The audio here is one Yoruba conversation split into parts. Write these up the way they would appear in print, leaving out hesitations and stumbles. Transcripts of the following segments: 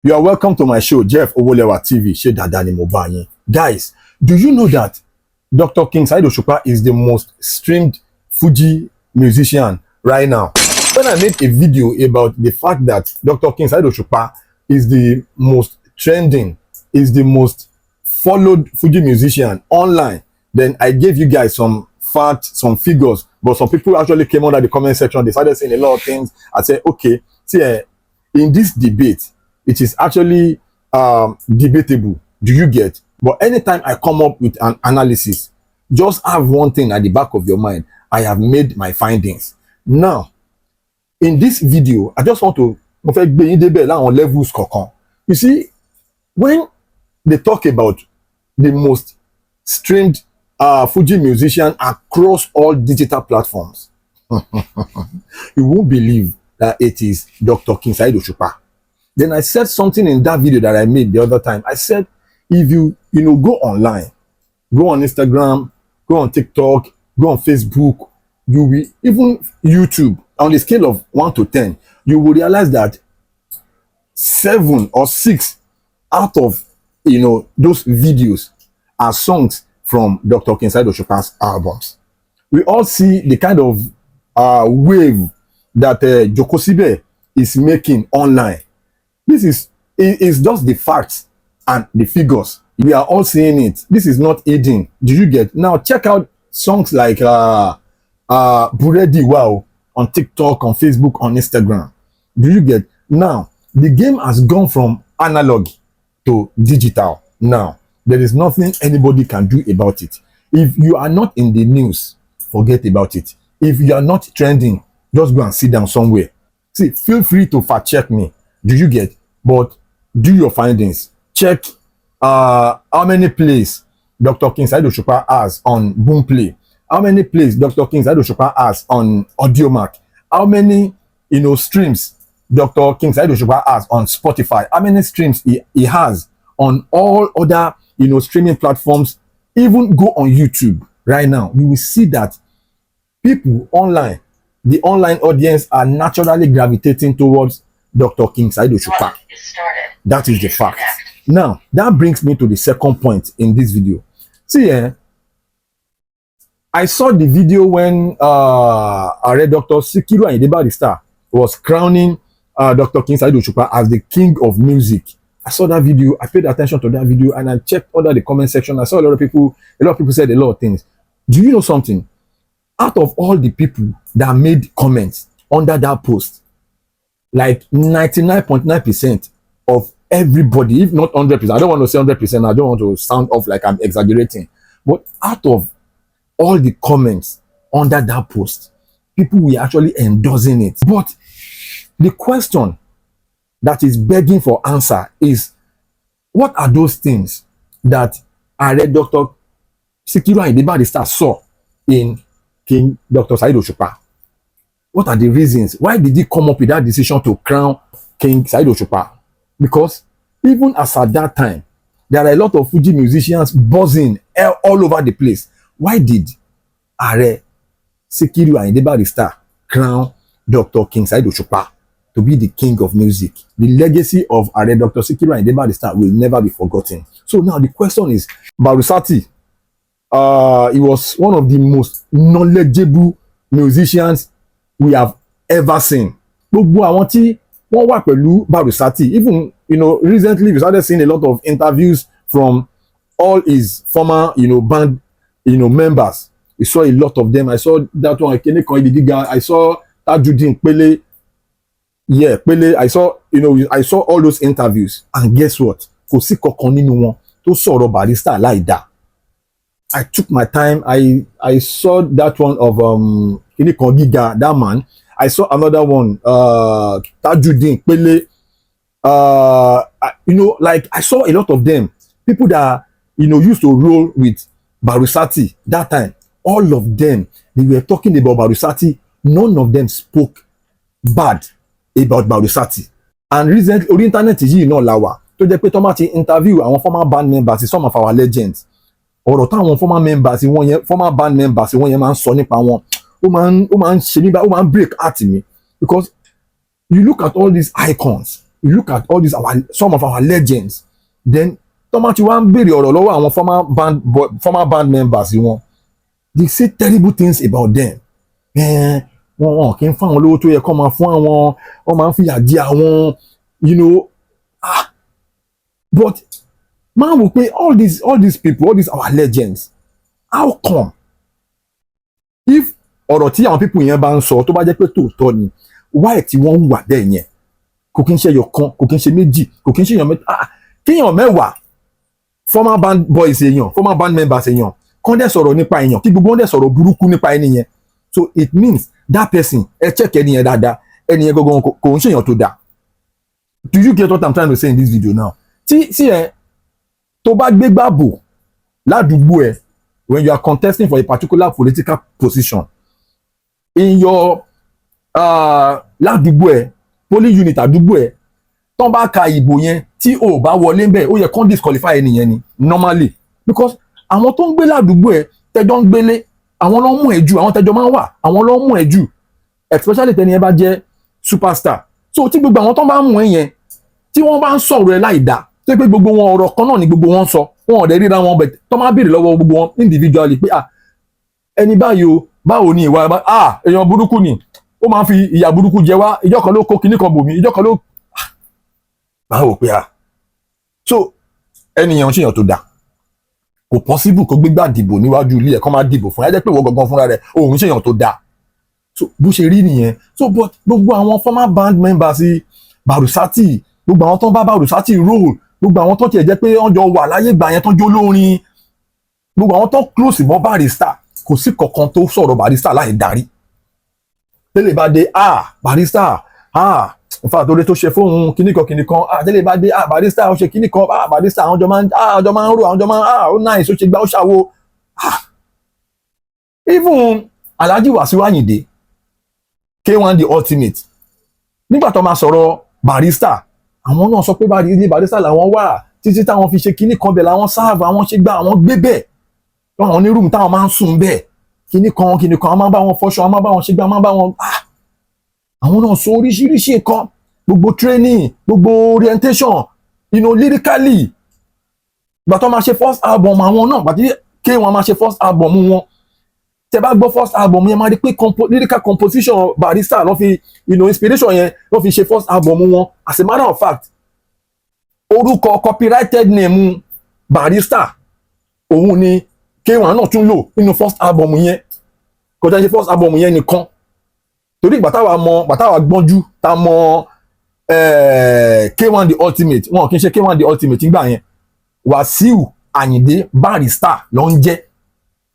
You are welcome to my show, JeffOwolewaTV. Ṣé dáadáa ni mo bá yín. Guys, do you know that Dr. King saheedosupa is the most streamed Fuji musician right now? When I made a video about the fact that Dr. King saheedosupa is the most trending, is the most followed Fuji musician online, then I gave you guys some facts, some figures, but some people actually came under the comment section. They started saying a lot of things. I said, okay, see, in this debate, it is actually debatable. Do you get? But anytime I come up with an analysis, just have one thing at the back of your mind. I have made my findings. Now, in this video, I just want to levels. You see, when they talk about the most streamed Fuji musician across all digital platforms, you won't believe that it is Dr. King saheedosupa. Then I said something in that video that I made the other time. I said, if you go online, go on Instagram, go on TikTok, go on Facebook, you will, even YouTube, on the scale of 1 to 10, you will realize that 7 or 6 out of those videos are songs from Dr. King saheedosupa's albums. We all see the kind of wave that Jokosibe is making online. This is just the facts and the figures. We are all seeing it. This is not aiding. Do you get? Now check out songs like Buredi Wow on TikTok, on Facebook, on Instagram. Do you get? Now the game has gone from analog to digital. Now there is nothing anybody can do about it. If you are not in the news, forget about it. If you are not trending, just go and sit down somewhere. See, feel free to fact check me. Do you get? But do your findings. Check how many plays Dr. King saheedosupa has on Boomplay. How many plays Dr. King saheedosupa has on Audiomack. How many streams Dr. King saheedosupa has on Spotify. How many streams he has on all other streaming platforms. Even go on YouTube right now. You will see that people online, the online audience, are naturally gravitating towards Dr. King saheedosupa. That is the fact. Now, that brings me to the second point in this video. See, I saw the video when Dr. Kini Barister was crowning Dr. King saheedosupa as the king of music. I saw that video. I paid attention to that video and I checked under the comment section. I saw a lot of people said a lot of things. Do you know something? Out of all the people that made comments under that post, like 99.9% of everybody, if not 100%, I don't want to say 100%, I don't want to sound off like I'm exaggerating, but out of all the comments under that post, people were actually endorsing it. But the question that is begging for answer is, what are those things that Dr. Kini Barister saw in King Dr. saheedosupa? What are the reasons? Why did he come up with that decision to crown King saheedosupa? Because even as at that time, there are a lot of Fuji musicians buzzing all over the place. Why did Kini Barister crown Dr. King saheedosupa to be the king of music? The legacy of Dr. Kini Barister will never be forgotten. So now the question is, Barusati, he was one of the most knowledgeable musicians we have ever seen. Gbogbo àwọn tí wọ́n wà pẹ̀lú Barusati, even recently we started seeing a lot of interviews from all his former band members. We saw a lot of them. I saw that one, Kini Barister. I saw Tajudeen Pele. Yeah, Pele. I saw all those interviews, and guess what? Kò sí kankan nínú wọn tó sọ̀rọ̀ Barrister láìda. I took my time. I saw that one of Kini Barister, that man. I saw another one, Tajudeen Pele. Like I saw a lot of them. People that used to roll with Barusati that time. All of them, they were talking about Barusati. None of them spoke bad about Barusati. And recently, on the internet, lawa. To jẹ́ pé tó máa ti interview àwọn former band members, some of our legends. Ọ̀rọ̀ táwọn former band members wọ́n yẹn máa ń sọ nípa wọn. Ó máa ń ṣe mí bá, ó máa ń break heart mi, because you look at all these icons you look at all these some of our legends, then tomati wan béèrè ọ̀rọ̀ lọ́wọ́ àwọn former band members wọn, they say terrible things about them. Wọn kì í fún àwọn lówó tó yẹ kó máa fún àwọn, wọn máa ń fìyà jẹ àwọn, you know. But man wò pé all these people, all these our legends, how come if ọ̀rọ̀ tí àwọn people yẹn bá ń sọ tó bá jẹ́ pé tòótọ́ ni, why tí wọ́n hùwà bẹ́ẹ̀ yẹn? Kò kí ń ṣe ẹyọkan, kò kí ń ṣe méjì, kò kí ń ṣe èèyàn mẹ́ta, kéèyàn mẹ́wàá former band boys èèyàn, former band members èèyàn kán dẹ̀ sọ̀rọ̀ nípa èèyàn, kí gbogbo wọn dẹ̀ sọ̀rọ̀ burúkú nípa ẹni yẹn. So it means that person, ẹ check ẹni yẹn dáadáa, ẹni yẹn gangan kò ń ṣe èèyàn tó dáa. Do you get what I'm trying to say in this video now? tí ẹ tó bá gbé gbàbò ládùúgbò ẹ, when you are contesting for a particular political position in your ládùúgbò ẹ, polling unit àdúgbò ẹ, tán bá ka ìbò yẹn tí ò bá wọlé ń bẹ̀, ó yẹ kán disqualify ẹnìyẹn ni normally, because àwọn tó ń gbé ládùúgbò ẹ tẹjọ ń gbélé, àwọn ló ń mú ẹ jù, àwọn tẹjọ máa ń wà, àwọn ló ń mú ẹ jù, especially tẹni ẹ bá jẹ́ superstar. So tí gbogbo àwọn tó bá ń mú ẹ yẹn, tí wọ́n bá ń sọ̀rọ̀ ẹ láì dá, tó pé gbogbo wọn ọ̀rọ̀ kan náà ni gbogbo wọn sọ, wọn ò dẹ̀ ríra wọn, bẹ̀ tó máa béèrè lọ́wọ́ gbogbo wọn individually pé ẹni báyìí o, báwo ni ìwà èèyàn burúkú ni, ó máa ń fi ìyà burúkú jẹ wá, ìjọ kan ló kó kinní kan bò mí, ìjọ kan ló báwo pé so ẹnìyàn ṣèyàn tó dáa, kò possible kó gbégbá dìbò níwájú ilé ẹ̀ kó máa dìbò fún ẹ, jẹ́ pé ìwọ gangan fúnra rẹ̀ òun ṣèyàn tó dáa. So bó ṣe rí nìyẹn. So but gbogbo àwọn former band members Barusati, gbogbo àwọn tó ń bá Barusati roll, gbogbo àwọn tó tiẹ̀ jẹ́ pé wọ́n jọ wà láyé ìgbà yẹn tó jó lórin, gbogbo àwọn tó close mọ́ Barrister, kò sí kankan tó sọ̀rọ̀ Barrister láì darí. Tẹ́lẹ̀ bá dé Barrister nfa tó lè tó ṣe fóun kíníkan tẹ́lẹ̀ bá dé Barrister ó ṣe kíníkan, Barrister àwọn jọ máa ń rò, àwọn jọ máa ń ó nice, ó ṣe gbá ó ṣàwo. Even Alhaji Wasiu Ayinde K1 the ultimate, nígbà tó máa sọ̀rọ̀ Barrister, àwọn náà sọ pé Barrister làwọn wà títí táwọn fi ṣe kíníkan bẹ̀, làwọn sáàbù, àwọn ṣe gbá, àwọn gbé bẹ́ẹ̀, àwọn ní rúùmù táwọn máa ń sùn bẹ́ẹ̀, kíníkan àwọn máa bá wọn fọṣọ, àwọn máa bá wọn ṣe gbá, àwọn máa bá wọn àwọn náà sọ oríṣiríṣi nǹkan, gbogbo training, gbogbo orientation, lyrically. Ìgbà tó máa ṣe first album àwọn náà, gbàtí K1 máa ṣe first album wọn, tẹ́ bá gbọ́ first album yẹn máa rí pé lyrical composition Barrister ló fi, inspiration yẹn ló fi ṣe first album wọn. As a matter of fact, orúkọ copyrighted name Barrister òun ni K1 náà tún lò nínú first album yẹn, kò tẹ́ ṣe first album yẹn nìkan. Torí ìgbà táwa gbọ́njú ta mọ K1 the ultimate, wọn kì í ṣe K1 the ultimate nígbà yẹn, Wasiu Ayinde Barrister ló ń jẹ́.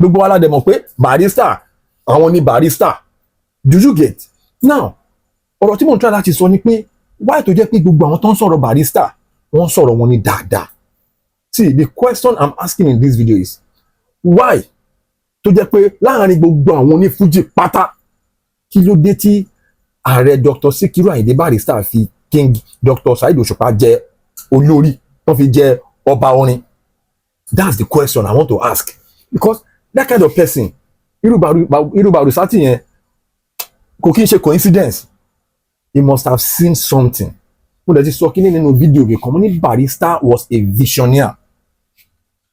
Gbogbo wa la dẹ̀ mọ̀ pé Barrister àwọn ni Barrister. Do you get? Now ọ̀rọ̀ tí mò ń try láti sọ ni pé why tó jẹ́ pé gbogbo àwọn tó ń sọ̀rọ̀ Barrister wọ́n sọ̀rọ̀ wọn ní dáadáa. See, the question I'm asking in this video is why tó jẹ́ pé láàárín gbogbo àwọn oní Fuji pátá, kí ló dé tí ààrẹ Dr. Sikiru Ayinde Barrister fi King Dr. Saheedosupa jẹ olórí, wọ́n fi jẹ ọba orin? That's the question I want to ask, because that kind of person, irú Barusati yẹn, kò kí n ṣe coincidence. He must have seen something. Mo dẹ̀ ti sọ kíní nínú fídíò mi kan, mo ní Barrister was a visionary.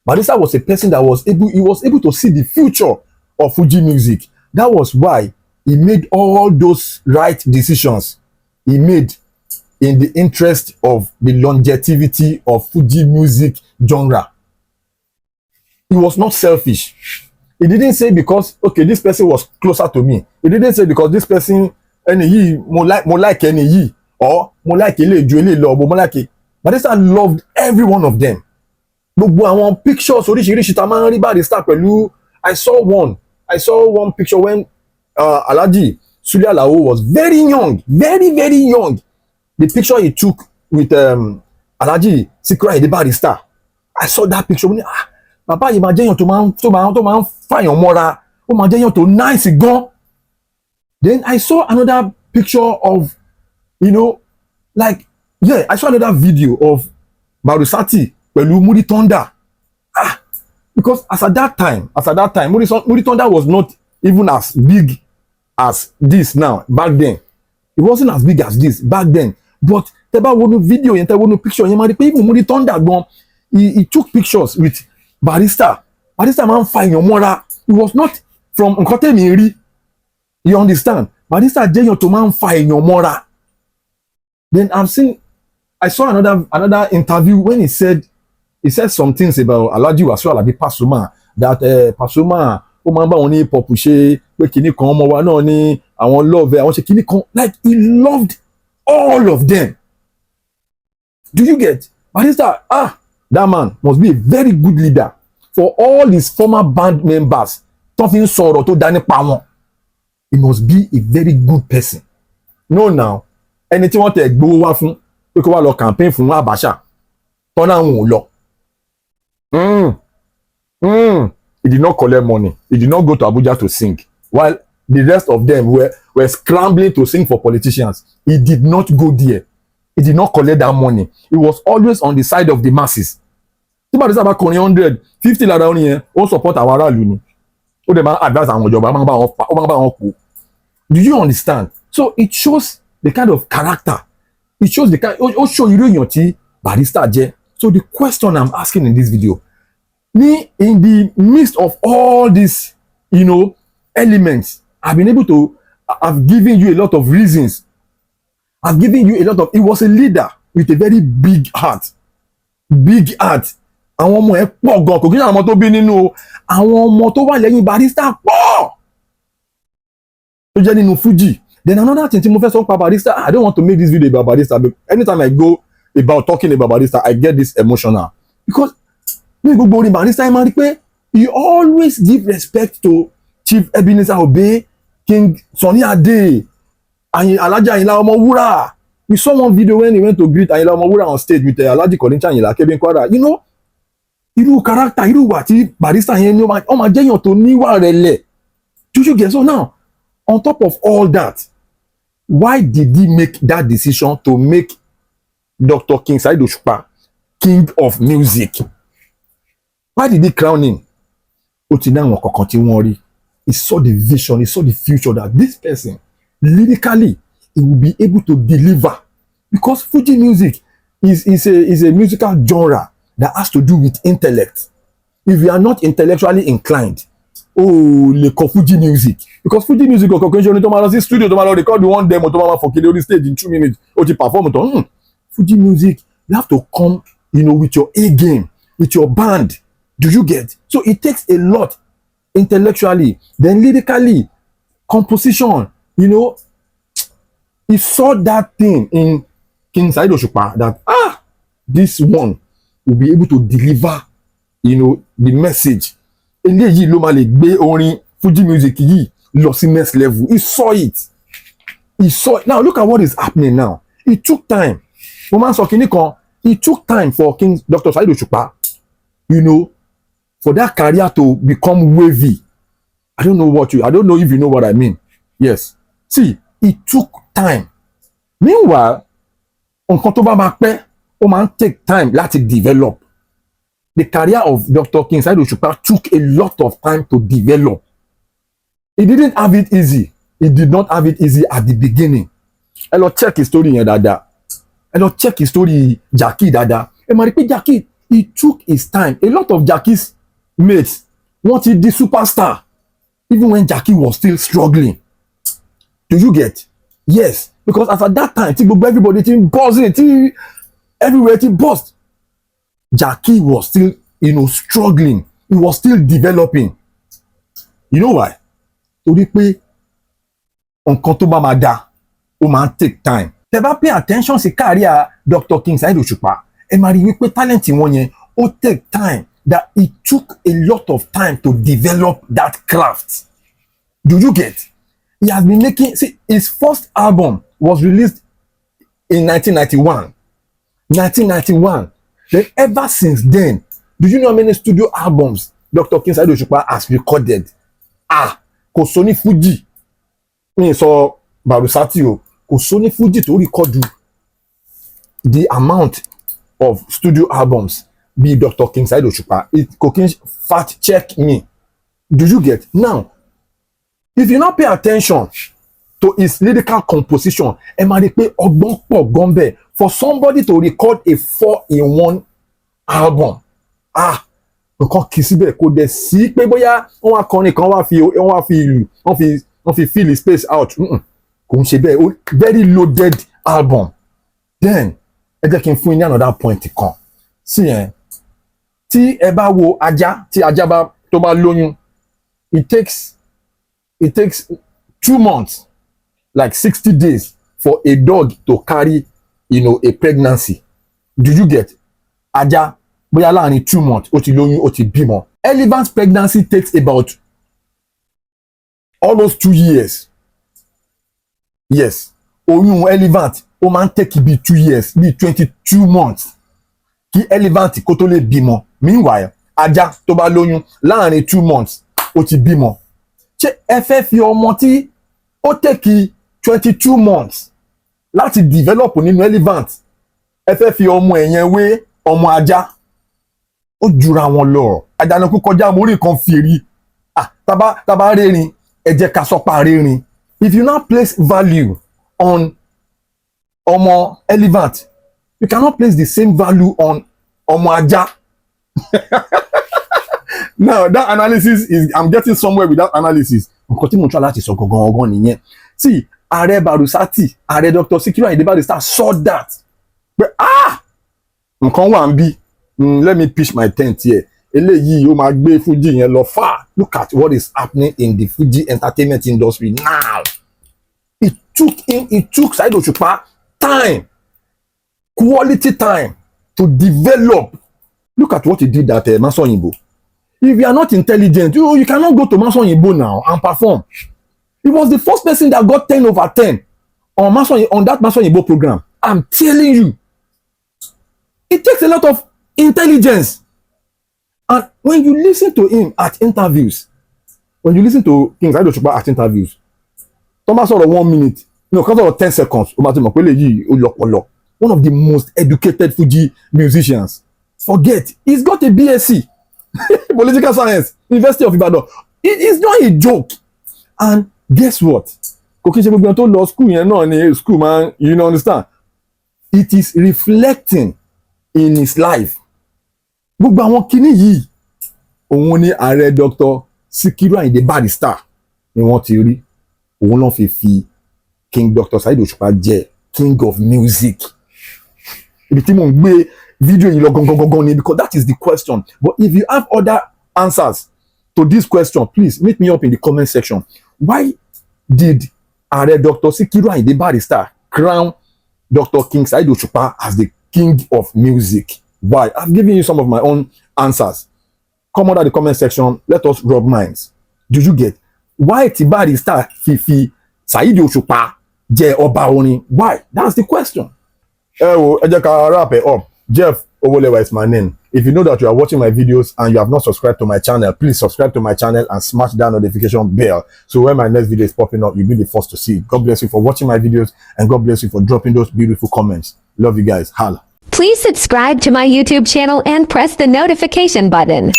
Barrister was a person that was able to see the future of Fuji music. That was why he made all those right decisions he made in the interest of the longevity of Fuji music genre. He was not selfish. He didn't say because, okay, this person was closer to me. He didn't say because this person, ẹni yìí, mo like ẹni yìí, or mo like eléyìí ju eléyìí lọ, mo like it. Barrister loved every one of them. Gbogbo àwọn pictures oríṣiríṣi tá máa ń rí Barrister pẹ̀lú. I saw one picture when Alhaji Sule Alao was very young, very young. The picture he took with Alhaji Sikiru Ayinde Barrister. I saw that picture. Bàbá yìí máa jẹ́yàn tó máa ń fàyàn mọ́ra, ó máa jẹ́yàn tó nice gan. Then I saw another picture of, I saw another video of Barusati pẹ̀lú Muri Thunder. Because as at that time, Muri Thunder was not even as big as this now. Back then, it wasn't as big as this back then. But tẹ́ bá wo video yẹn, tẹ́ wo picture yẹn, máa rí pé even Muri Thunder gan, he took pictures with Barister. Barister máa ń fa èèyàn mọ́ra. It was not from nǹkan tẹ́mi rí. You understand? Barister jẹ́ èèyàn tó máa ń fa èèyàn mọ́ra. Then I saw another interview when he said some things about Alhaji Wasiu Alabi Pasuma, that Pasuma ó máa ń bá wọn ní hip hop ṣe, pé kinní kan ọmọ wa náà ní àwọn love àwọn ṣe kinní kan, like he loved all of them. Do you get? Barister, that man must be a very good leader for all his former band members. Tó fi ń sọ̀rọ̀ tó dá nípa wọn. He must be a very good person. No now, ẹni tí wọ́n tẹ̀ gbowó wá fún pé kó wá lọ campaign fún Abacha, tọ́nà àwọn ò lọ. He did not collect money. He did not go to Abuja to sing, while the rest of them were scrambling to sing for politicians. He did not go there. He did not collect that money. He was always on the side of the masses. Tí Barister bá kọrin 150 lára orin yẹn, ó support àwọn aráàlú ni. Ó dẹ̀ máa advise àwọn ìjọba, ó máa bá wọn kú. Do you understand? So it shows the kind of character. It shows the kind. Ó show irú èèyàn tí Barister jẹ́. So the question I'm asking in this video, in the midst of all these, elements, I've been able to, I've given you a lot of reasons. I've given you a lot of, he was a leader with a very big heart. Big heart. Àwọn ọmọ ẹ̀ pọ̀ gan, kò kí ní àwọn ọmọ tó bí nínú, àwọn ọmọ tó wà lẹ́yìn Barister pọ̀. Tó jẹ́ nínú Fuji. Then another thing tí mo fẹ́ sọ nípa Barister, I don't want to make this video about Barister, but anytime I go about talking about Barister, I get this emotional. Because ní gbogbo orin Barister ẹ máa rí pé he always give respect to Chief Ebenezer Obey, King Sunny Ade, Alhaji Ayinla Ọmọwúrà. We saw one video when he went to greet Ayinla Ọmọwúrà on stage with Alhaji Kolincha Ayinla Kebin Kwara. Irú character, irú wà tí Barister yẹn ní ó máa jẹ́yàn tó níwà rẹ̀lẹ̀. Do you get? So now, on top of all that, why did he make that decision to make Dr. King saheedosupa king of music? Why did he crown him? Ó ti ní àwọn kankan tí wọ́n rí. He saw the vision, he saw the future that this person, lyrically, he will be able to deliver. Because Fuji music is a musical genre that has to do with intellect. If you are not intellectually inclined, lè kọ Fuji music. Because Fuji music occasionally tó máa lọ sí studio tó máa lọ record one demo tó máa fọkìlẹ̀ orí stage in 2 minutes ó ti perform tán. Fuji music, you have to come, with your A game, with your band. Do you get? So it takes a lot intellectually, then lyrically, composition. He saw that thing in King saheedosupa that this one will be able to deliver, the message. Eléyìí ló máa lè gbé orin Fuji music yìí lọ sí next level. He saw it. Now look at what is happening now. It took time. Mo máa ń sọ kinní kan. It took time for King Dr. saheedosupa, for that career to become wavy. I don't know if you know what I mean. Yes. See, it took time. Meanwhile, nǹkan tó bá máa pẹ́, ó máa ń take time láti develop. The career of Dr. King saheedosupa took a lot of time to develop. He didn't have it easy. He did not have it easy at the beginning. Ẹ lọ check his story yẹn dáadáa. Ẹ lọ check his story Jackie dáadáa. Ẹ máa rí pé Jackie, he took his time. A lot of Jackie's mates wanted the superstar, even when Jackie was still struggling. Do you get? Yes, because as at that time, everybody buzzing, everywhere buzzed. Jackie was still, struggling. He was still developing. You know why? Torí pé nǹkan tó bá máa dá, ó máa take time. Tẹ́ bá pay attention sí career Dr. King saheedosupa, ẹ máa rí wípé talent wọn yẹn ó take time. That it took a lot of time to develop that craft. Do you get? He has been his first album was released in 1991. 1991. Then ever since then, do you know how many studio albums Dr. King saheedosupa has recorded? Kò sọ ní Fuji. Mi sọ Barusati o. Kò sọ ní Fuji tó record the amount of studio albums be Dr. King saheedosupa. It fact check me. Do you get? Now, if you not pay attention to his lyrical composition, ẹ máa rí pé ọgbọ́n pọ̀ gan bẹ́ẹ̀. For somebody to record a 4-in-1 album, nǹkan kì í síbẹ̀ kò dẹ̀ sí pé bóyá wọ́n wá kọrin kan wọ́n wá fi ìlú wọ́n fi fill the space out. Kò ń ṣe bẹ́ẹ̀. Very loaded album. Then ẹ jẹ́ kí n fún yín ní another point kan. Sí yẹn, tí ẹ bá wo ajá, tí ajá tó bá lóyún, it takes 2 months, like 60 days for a dog to carry, a pregnancy. Do you get? Ajá bóyá láàrin 2 months ó ti lóyún, ó ti bímọ. Elephant pregnancy takes about almost 2 years. Yes, oyún elephant ó máa ń take bí 2 years, bí 22 months kí elephant kó tó lè bímọ. Meanwhile, ajá tó bá lóyún láàrin 2 months ó ti bímọ. Ṣé ẹ fẹ́ fi ọmọ tí ó take 22 months láti develop nínú elephant, ẹ fẹ́ fi ọmọ ẹ̀yẹn wé ọmọ ajá? Ó jura wọn lọ. Àjànàkú kọjá mórí kan fìrí. Tábà rérin, ẹ jẹ́ ká sọpá rérin. If you now place value on ọmọ elephant, you cannot place the same value on ọmọ ajá. Now that analysis I'm getting somewhere with that analysis. Nǹkan tí mo try láti sọ gangan nìyẹn. See, Ààrẹ Barusati, Ààrẹ Dr. Sikiru Ayinde Barister saw that. But nǹkan wà ń bí. Let me pitch my tent here. Eléyìí ó máa gbé Fuji yẹn lọ far. Look at what is happening in the Fuji entertainment industry now. It took Saheed Osupa time, quality time to develop. Look at what he did at Maso Oyinbo. If you are not intelligent, you cannot go to Maso Oyinbo now and perform. He was the first person that got 10/10 on that Maso Oyinbo program. I'm telling you, it takes a lot of intelligence. And when you listen to him at interviews, when you listen to King Saheed Osupa at interviews, Thomas sort of 1 minute, because of 10 seconds, one of the most educated Fuji musicians. Forget, he's got a BSc, political science, University of Ibadan. It's not a joke. And guess what? School, man, you know, understand? It is reflecting in his life. Gbogbo àwọn kíní yìí, òun ni Ààrẹ Dr. Sikiru Ayinde Barister ni wọ́n ti rí. Òun ló fi King Dr. Saheed Osupa jẹ́ king of music. Ibi tí mo ń gbé fídíò yìí lọ gangan ni, because that is the question. But if you have other answers to this question, please meet me up in the comment section. Why did Ààrẹ Dr. Sikiru Ayinde Barister crown Dr. King Saheed Osupa as the king of music? Why? I've given you some of my own answers. Come under the comment section. Let us rub minds. Do you get? Why ti Barister fi Saheed Osupa jẹ́ ọba orin? Why? That's the question. Ẹ jẹ́ ká wrap it up. JeffOwolewa is my name. If you know that you are watching my videos and you have not subscribed to my channel, please subscribe to my channel and smash that notification bell. So when my next video is popping up, you'll be the first to see it. God bless you for watching my videos and God bless you for dropping those beautiful comments. Love you guys. Holla. Please subscribe to my YouTube channel and press the notification button.